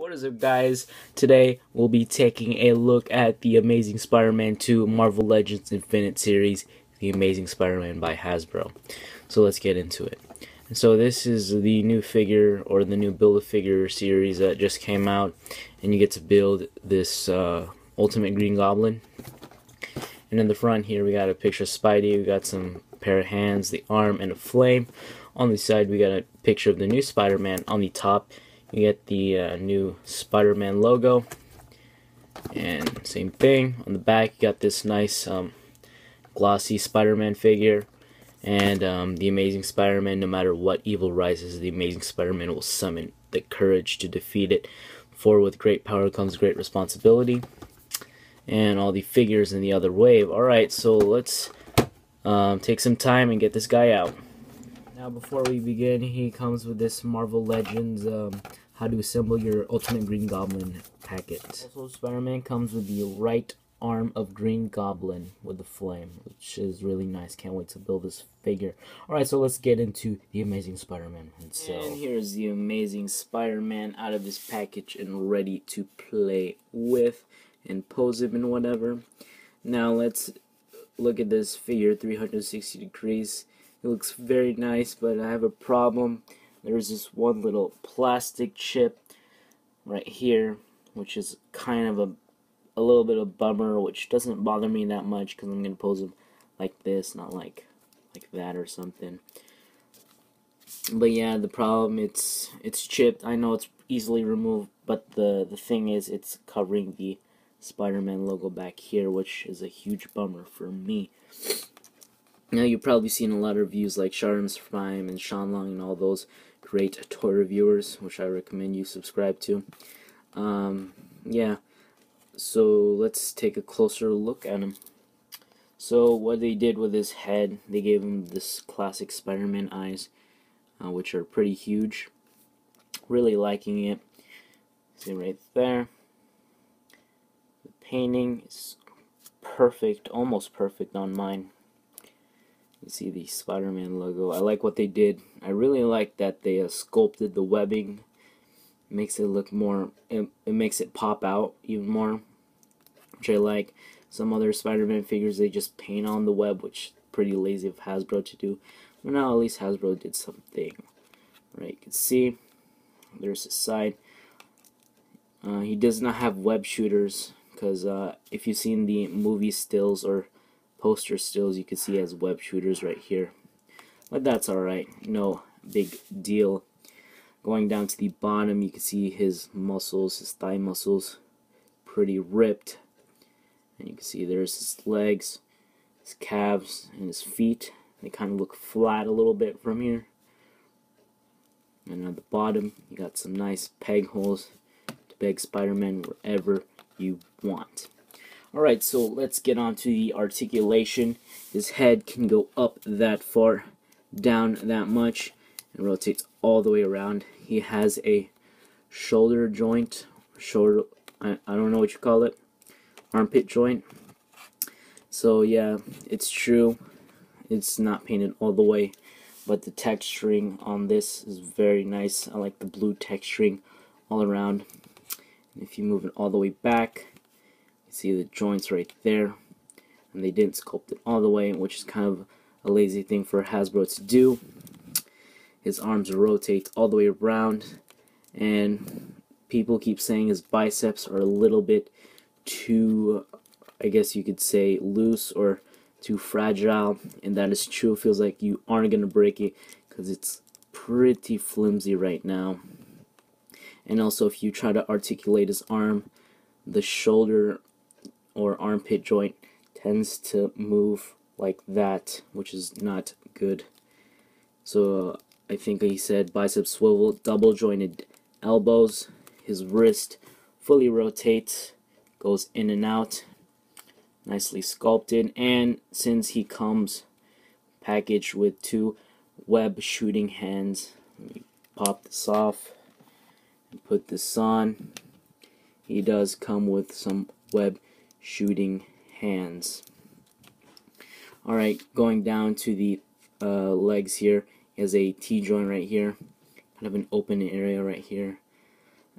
What is up, guys? Today we'll be taking a look at the Amazing Spider-Man 2 Marvel Legends Infinite series, The Amazing Spider-Man by Hasbro. So let's get into it. And so this is the new figure, or the new Build-A-Figure series that just came out, and you get to build this Ultimate Green Goblin. And in the front here we got a picture of Spidey, we got some pair of hands, the arm, and a flame. On the side we got a picture of the new Spider-Man. On the top you get the new Spider-Man logo, and same thing on the back. You got this nice glossy Spider-Man figure, and the Amazing Spider-Man. No matter what evil rises, the Amazing Spider-Man will summon the courage to defeat it. For with great power comes great responsibility. And all the figures in the other wave. Alright, so let's take some time and get this guy out. Now before we begin, he comes with this Marvel Legends how to assemble your Ultimate Green Goblin packet. Also, Spider-Man comes with the right arm of Green Goblin with the flame, which is really nice. Can't wait to build this figure. Alright, so let's get into the Amazing Spider-Man. And here's the Amazing Spider-Man out of this package and ready to play with and pose him and whatever. Now let's look at this figure 360 degrees. It looks very nice, but I have a problem. There's this one little plastic chip right here, which is kind of a little bit of a bummer, which doesn't bother me that much because I'm going to pose him like this, not like that or something. But yeah, the problem, it's chipped. I know it's easily removed, but the thing is, it's covering the Spider-Man logo back here, which is a huge bummer for me. Now, you've probably seen a lot of reviews like Sharms Prime and Sean Long and all those great toy reviewers, which I recommend you subscribe to. Yeah, so let's take a closer look at him. So what they did with his head, they gave him this classic Spider-Man eyes, which are pretty huge. Really liking it. See right there. The painting is perfect, almost perfect on mine. You see the Spider-Man logo. I like what they did. I really like that they sculpted the webbing. It makes it look more, it makes it pop out even more, which I like. Some other Spider-Man figures, they just paint on the web, which is pretty lazy of Hasbro to do. But now at least Hasbro did something. Right, you can see there's his side. He does not have web shooters, because if you've seen the movie stills or poster stills, you can see he has web shooters right here. But that's alright, no big deal. Going down to the bottom, you can see his muscles, his thigh muscles, pretty ripped. And you can see there's his legs, his calves, and his feet. They kind of look flat a little bit from here. And at the bottom, you got some nice peg holes to peg Spider-Man wherever you want. Alright, so let's get on to the articulation. His head can go up that far, down that much, and rotates all the way around. He has a shoulder joint, I don't know what you call it, armpit joint. So yeah, it's true, it's not painted all the way, but the texturing on this is very nice. I like the blue texturing all around. And if you move it all the way back, see the joints right there, and they didn't sculpt it all the way, which is kind of a lazy thing for Hasbro to do. His arms rotate all the way around, and people keep saying his biceps are a little bit too, I guess you could say, loose or too fragile, and that is true. It feels like you aren't going to break it because it's pretty flimsy right now. And also, if you try to articulate his arm, the shoulder or armpit joint tends to move like that, which is not good. So I think he said bicep swivel, double jointed elbows. His wrist fully rotates, goes in and out, nicely sculpted. And since he comes packaged with two web shooting hands, let me pop this off and put this on. He does come with some web shooting hands. Alright, going down to the legs here, he has a T-joint right here, kind of an open area right here.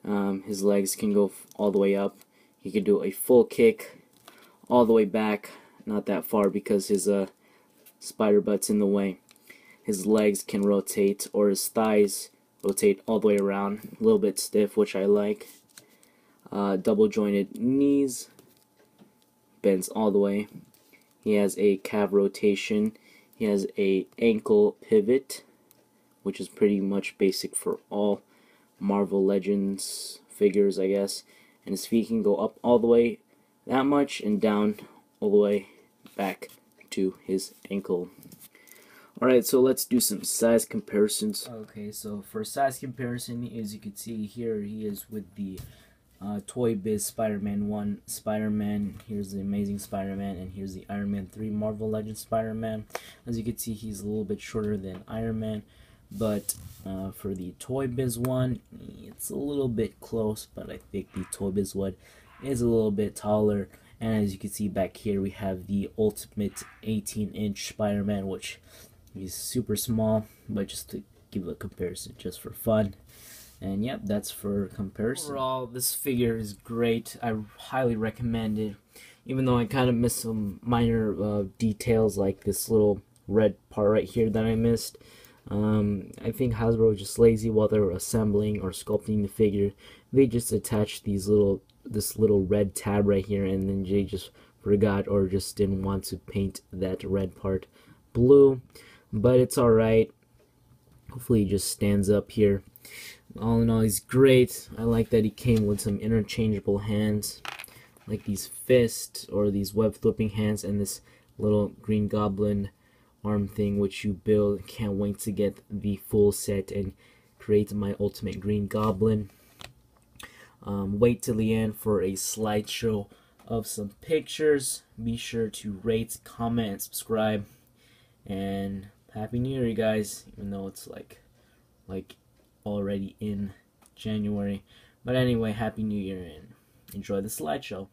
His legs can go all the way up. He can do a full kick all the way back, not that far because his spider butt's in the way. His legs can rotate, or his thighs rotate all the way around, a little bit stiff, which I like. Double jointed knees, bends all the way. He has a calf rotation. He has a ankle pivot, which is pretty much basic for all Marvel Legends figures, I guess. And his feet can go up all the way that much and down all the way back to his ankle. Alright, so let's do some size comparisons. Okay, so for size comparison, as you can see here, he is with the Toy Biz Spider-Man 1 Spider-Man. Here's the Amazing Spider-Man, and here's the Iron Man 3 Marvel Legends Spider-Man. As you can see, he's a little bit shorter than Iron Man, but for the Toy Biz one, it's a little bit close, but I think the Toy Biz one is a little bit taller. And as you can see back here, we have the Ultimate 18-inch Spider-Man, which is super small, but just to give a comparison, just for fun. And yep, that's for comparison. Overall, this figure is great. I highly recommend it, even though I kind of missed some minor details, like this little red part right here that I missed. I think Hasbro was just lazy while they were assembling or sculpting the figure. They just attached this little red tab right here, and then they just forgot or just didn't want to paint that red part blue. But it's alright. Hopefully he just stands up here. All in all, he's great. I like that he came with some interchangeable hands, like these fists or these web flipping hands, and this little Green Goblin arm thing which you build. Can't wait to get the full set and create my Ultimate Green Goblin. Wait till the end for a slideshow of some pictures. Be sure to rate, comment, and subscribe. And Happy New Year, you guys, even though it's like already in January. But anyway, Happy New Year and enjoy the slideshow.